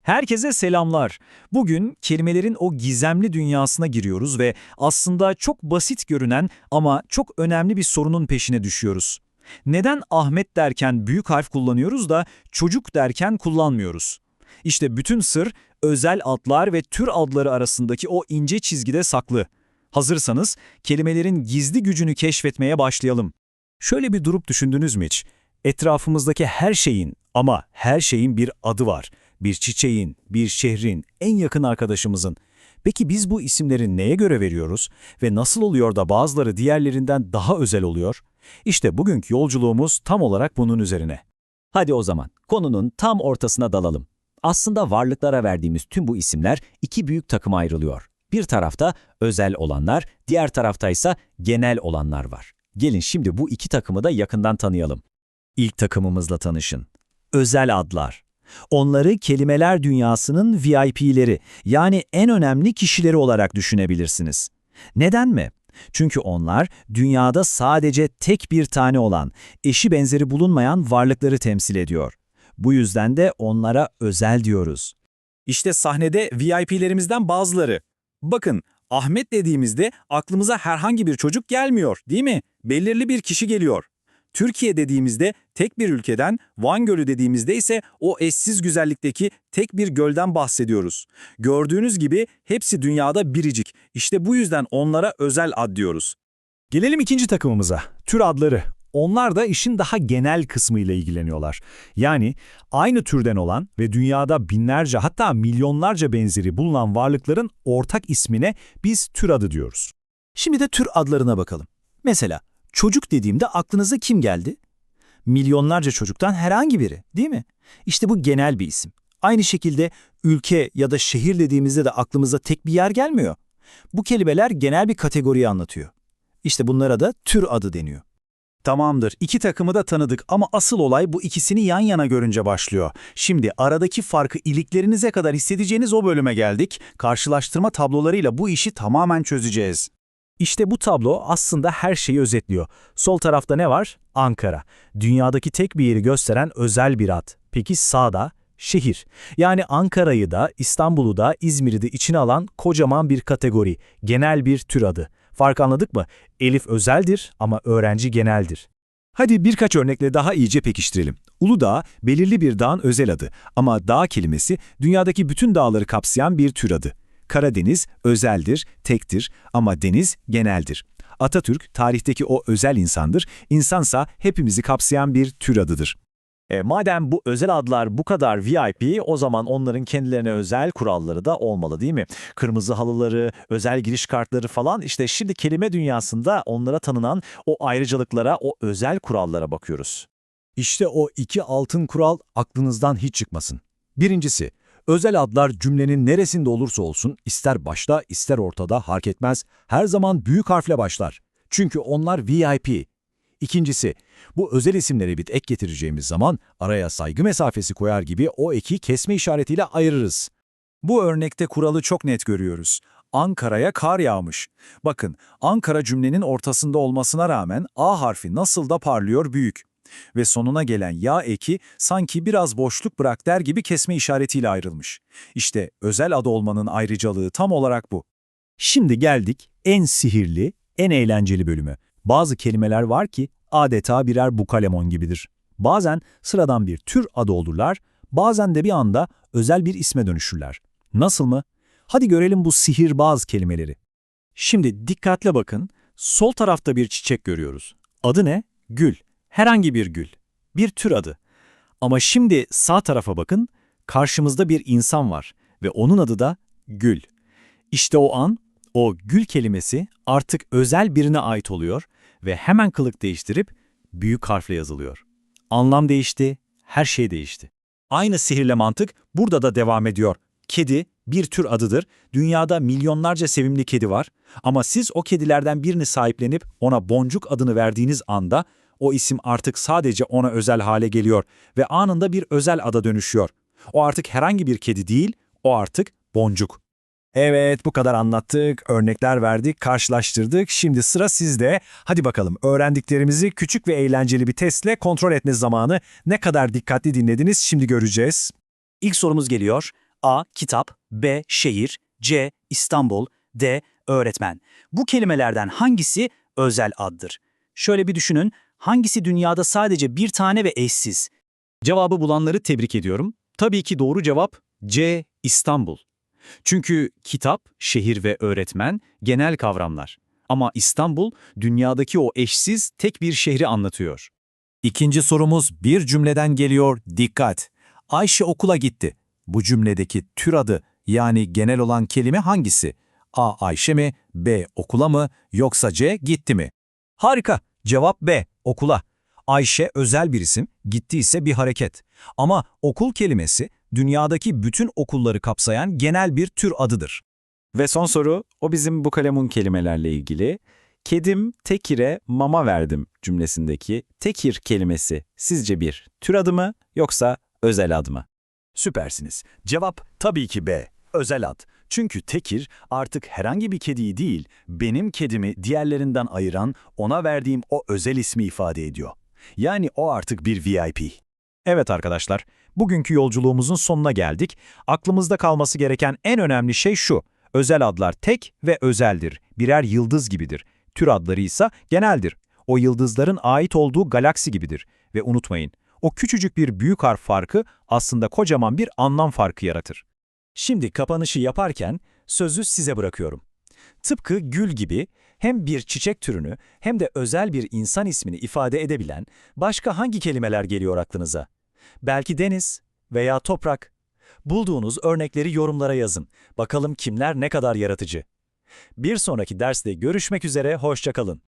Herkese selamlar. Bugün kelimelerin o gizemli dünyasına giriyoruz ve aslında çok basit görünen ama çok önemli bir sorunun peşine düşüyoruz. Neden Ahmet derken büyük harf kullanıyoruz da çocuk derken kullanmıyoruz? İşte bütün sır özel adlar ve tür adları arasındaki o ince çizgide saklı. Hazırsanız kelimelerin gizli gücünü keşfetmeye başlayalım. Şöyle bir durup düşündünüz mü hiç? Etrafımızdaki her şeyin ama her şeyin bir adı var. Bir çiçeğin, bir şehrin, en yakın arkadaşımızın. Peki biz bu isimleri neye göre veriyoruz ve nasıl oluyor da bazıları diğerlerinden daha özel oluyor? İşte bugünkü yolculuğumuz tam olarak bunun üzerine. Hadi o zaman konunun tam ortasına dalalım. Aslında varlıklara verdiğimiz tüm bu isimler iki büyük takıma ayrılıyor. Bir tarafta özel olanlar, diğer tarafta ise genel olanlar var. Gelin şimdi bu iki takımı da yakından tanıyalım. İlk takımımızla tanışın. Özel adlar. Onları kelimeler dünyasının VIP'leri, yani en önemli kişileri olarak düşünebilirsiniz. Neden mi? Çünkü onlar dünyada sadece tek bir tane olan, eşi benzeri bulunmayan varlıkları temsil ediyor. Bu yüzden de onlara özel diyoruz. İşte sahnede VIP'lerimizden bazıları. Bakın, Ahmet dediğimizde aklımıza herhangi bir çocuk gelmiyor, değil mi? Belirli bir kişi geliyor. Türkiye dediğimizde tek bir ülkeden, Van Gölü dediğimizde ise o eşsiz güzellikteki tek bir gölden bahsediyoruz. Gördüğünüz gibi hepsi dünyada biricik. İşte bu yüzden onlara özel ad diyoruz. Gelelim ikinci takımımıza, tür adları. Onlar da işin daha genel kısmıyla ilgileniyorlar. Yani aynı türden olan ve dünyada binlerce hatta milyonlarca benzeri bulunan varlıkların ortak ismine biz tür adı diyoruz. Şimdi de tür adlarına bakalım. Mesela çocuk dediğimde aklınıza kim geldi? Milyonlarca çocuktan herhangi biri, değil mi? İşte bu genel bir isim. Aynı şekilde ülke ya da şehir dediğimizde de aklımıza tek bir yer gelmiyor. Bu kelimeler genel bir kategoriyi anlatıyor. İşte bunlara da tür adı deniyor. Tamamdır, iki takımı da tanıdık ama asıl olay bu ikisini yan yana görünce başlıyor. Şimdi aradaki farkı iliklerinize kadar hissedeceğiniz o bölüme geldik. Karşılaştırma tablolarıyla bu işi tamamen çözeceğiz. İşte bu tablo aslında her şeyi özetliyor. Sol tarafta ne var? Ankara. Dünyadaki tek bir yeri gösteren özel bir ad. Peki sağda? Şehir. Yani Ankara'yı da, İstanbul'u da, İzmir'i de içine alan kocaman bir kategori, genel bir tür adı. Fark anladık mı? Elif özeldir ama öğrenci geneldir. Hadi birkaç örnekle daha iyice pekiştirelim. Uludağ, belirli bir dağın özel adı ama dağ kelimesi dünyadaki bütün dağları kapsayan bir tür adı. Karadeniz özeldir, tektir ama deniz geneldir. Atatürk, tarihteki o özel insandır, insansa hepimizi kapsayan bir tür adıdır. Madem bu özel adlar bu kadar VIP, o zaman onların kendilerine özel kuralları da olmalı, değil mi? Kırmızı halıları, özel giriş kartları falan, işte şimdi kelime dünyasında onlara tanınan o ayrıcalıklara, o özel kurallara bakıyoruz. İşte o iki altın kural aklınızdan hiç çıkmasın. Birincisi, özel adlar cümlenin neresinde olursa olsun, ister başta ister ortada fark etmez, her zaman büyük harfle başlar. Çünkü onlar VIP. İkincisi, bu özel isimlere bir ek getireceğimiz zaman araya saygı mesafesi koyar gibi o eki kesme işaretiyle ayırırız. Bu örnekte kuralı çok net görüyoruz. Ankara'ya kar yağmış. Bakın, Ankara cümlenin ortasında olmasına rağmen A harfi nasıl da parlıyor büyük. Ve sonuna gelen ya eki sanki biraz boşluk bırak der gibi kesme işaretiyle ayrılmış. İşte özel adı olmanın ayrıcalığı tam olarak bu. Şimdi geldik en sihirli, en eğlenceli bölüme. Bazı kelimeler var ki adeta birer bukalemon gibidir. Bazen sıradan bir tür adı olurlar, bazen de bir anda özel bir isme dönüşürler. Nasıl mı? Hadi görelim bu sihirbaz kelimeleri. Şimdi dikkatle bakın, sol tarafta bir çiçek görüyoruz. Adı ne? Gül. Herhangi bir gül. Bir tür adı. Ama şimdi sağ tarafa bakın, karşımızda bir insan var ve onun adı da Gül. İşte o an, o gül kelimesi artık özel birine ait oluyor ve hemen kılık değiştirip büyük harfle yazılıyor. Anlam değişti, her şey değişti. Aynı sihirle mantık burada da devam ediyor. Kedi bir tür adıdır. Dünyada milyonlarca sevimli kedi var. Ama siz o kedilerden birini sahiplenip ona Boncuk adını verdiğiniz anda o isim artık sadece ona özel hale geliyor ve anında bir özel ada dönüşüyor. O artık herhangi bir kedi değil, o artık Boncuk. Evet, bu kadar anlattık, örnekler verdik, karşılaştırdık. Şimdi sıra sizde. Hadi bakalım, öğrendiklerimizi küçük ve eğlenceli bir testle kontrol etme zamanı. Ne kadar dikkatli dinlediniz şimdi göreceğiz. İlk sorumuz geliyor. A. Kitap, B. Şehir, C. İstanbul, D. Öğretmen. Bu kelimelerden hangisi özel addır? Şöyle bir düşünün, hangisi dünyada sadece bir tane ve eşsiz? Cevabı bulanları tebrik ediyorum. Tabii ki doğru cevap C. İstanbul. Çünkü kitap, şehir ve öğretmen genel kavramlar. Ama İstanbul, dünyadaki o eşsiz tek bir şehri anlatıyor. İkinci sorumuz bir cümleden geliyor, dikkat. Ayşe okula gitti. Bu cümledeki tür adı yani genel olan kelime hangisi? A. Ayşe mi? B. Okula mı? Yoksa C. Gitti mi? Harika. Cevap B. Okula. Ayşe özel bir isim, gitti ise bir hareket. Ama okul kelimesi dünyadaki bütün okulları kapsayan genel bir tür adıdır. Ve son soru, o bizim bu kalemun kelimelerle ilgili. Kedim tekire mama verdim cümlesindeki tekir kelimesi sizce bir tür adı mı yoksa özel ad mı? Süpersiniz. Cevap tabii ki B. Özel ad. Çünkü tekir artık herhangi bir kediyi değil, benim kedimi diğerlerinden ayıran, ona verdiğim o özel ismi ifade ediyor. Yani o artık bir VIP. Evet arkadaşlar, bugünkü yolculuğumuzun sonuna geldik. Aklımızda kalması gereken en önemli şey şu: özel adlar tek ve özeldir, birer yıldız gibidir. Tür adları ise geneldir. O yıldızların ait olduğu galaksi gibidir. Ve unutmayın, o küçücük bir büyük harf farkı aslında kocaman bir anlam farkı yaratır. Şimdi kapanışı yaparken sözü size bırakıyorum. Tıpkı gül gibi hem bir çiçek türünü hem de özel bir insan ismini ifade edebilen başka hangi kelimeler geliyor aklınıza? Belki deniz veya toprak. Bulduğunuz örnekleri yorumlara yazın. Bakalım kimler ne kadar yaratıcı. Bir sonraki derste görüşmek üzere, hoşça kalın.